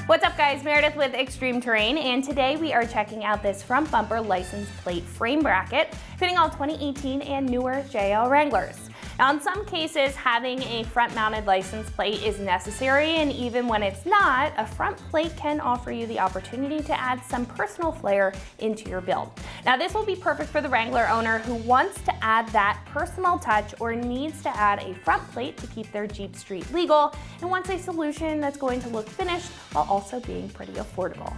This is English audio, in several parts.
What's up guys, Meredith with Extreme Terrain, and today we are checking out this front bumper license plate frame bracket fitting all 2018 and newer JL Wranglers. Now in some cases, having a front mounted license plate is necessary, and even when it's not, a front plate can offer you the opportunity to add some personal flair into your build. Now this will be perfect for the Wrangler owner who wants to add that personal touch or needs to add a front plate to keep their Jeep street legal and wants a solution that's going to look finished while also being pretty affordable.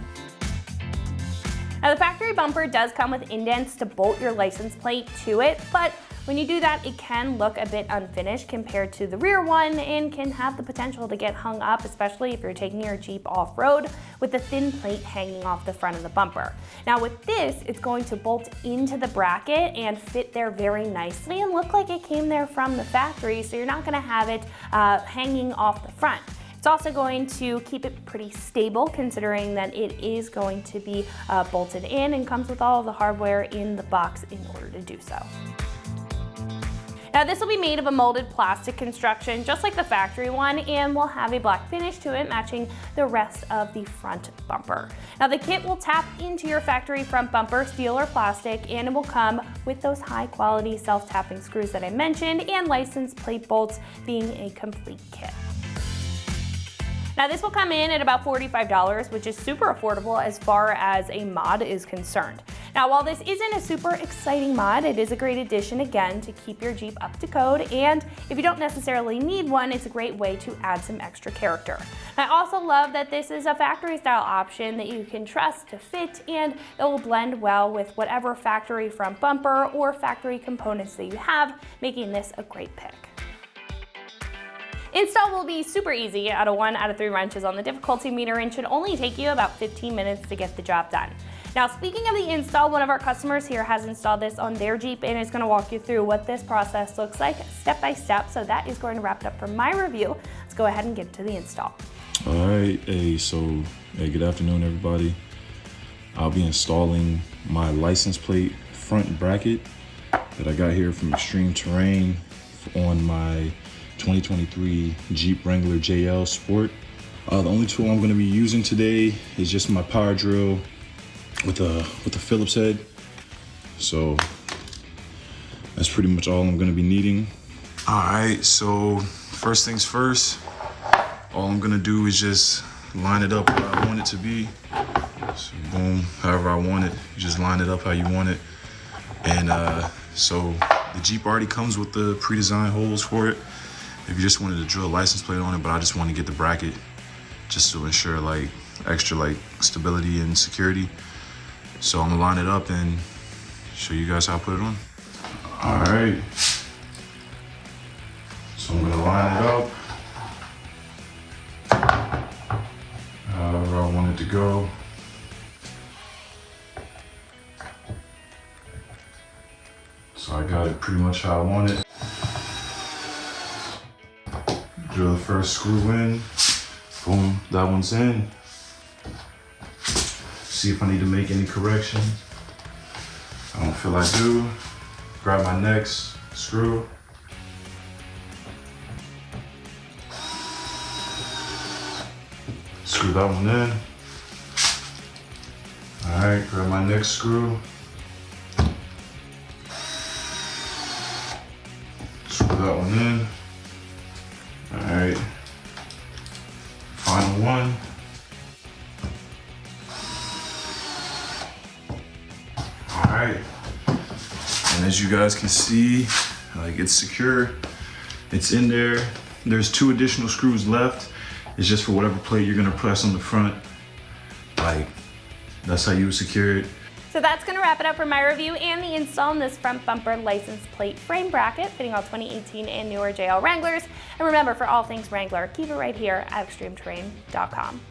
Now the factory bumper does come with indents to bolt your license plate to it, but when you do that, it can look a bit unfinished compared to the rear one and can have the potential to get hung up, especially if you're taking your Jeep off-road with the thin plate hanging off the front of the bumper. Now with this, it's going to bolt into the bracket and fit there very nicely and look like it came there from the factory, so you're not gonna have it hanging off the front. It's also going to keep it pretty stable considering that it is going to be bolted in and comes with all of the hardware in the box in order to do so. Now this will be made of a molded plastic construction just like the factory one, and will have a black finish to it matching the rest of the front bumper. Now the kit will tap into your factory front bumper, steel or plastic, and it will come with those high quality self-tapping screws that I mentioned and license plate bolts being a complete kit. Now this will come in at about $45, which is super affordable as far as a mod is concerned. Now while this isn't a super exciting mod, it is a great addition again to keep your Jeep up to code, and if you don't necessarily need one, it's a great way to add some extra character. I also love that this is a factory style option that you can trust to fit, and it will blend well with whatever factory front bumper or factory components that you have, making this a great pick. Install will be super easy at a 1 out of 3 wrenches on the difficulty meter and should only take you about 15 minutes to get the job done. Now speaking of the install, one of our customers here has installed this on their Jeep and is going to walk you through what this process looks like step by step, so that is going to wrap it up for my review. Let's go ahead and get to the install. Alright, good afternoon everybody. I'll be installing my license plate front bracket that I got here from Extreme Terrain on my 2023 Jeep Wrangler JL Sport. The only tool I'm going to be using today is just my power drill with a Phillips head. So that's pretty much all I'm going to be needing. All right, so first things first, all I'm going to do is just line it up where I want it to be. So boom, however I want it, you just line it up how you want it. And so the Jeep already comes with the pre-designed holes for it if you just wanted to drill a license plate on it, but I just want to get the bracket just to ensure like extra like stability and security. So I'm gonna line it up and show you guys how I put it on. All right, so I'm gonna line it up however I want it to go. So I got it pretty much how I want it. Drill the first screw in, boom, that one's in. See if I need to make any corrections. I don't feel I do. Grab my next screw. Screw that one in. All right, grab my next screw. Screw that one in. All right, final one. All right, and as you guys can see, like it's secure, it's in there. There's 2 additional screws left. It's just for whatever plate you're gonna press on the front. Like, that's how you would secure it. So that's going to wrap it up for my review and the install on this front bumper license plate frame bracket fitting all 2018 and newer JL Wranglers. And remember, for all things Wrangler, keep it right here at extremeterrain.com.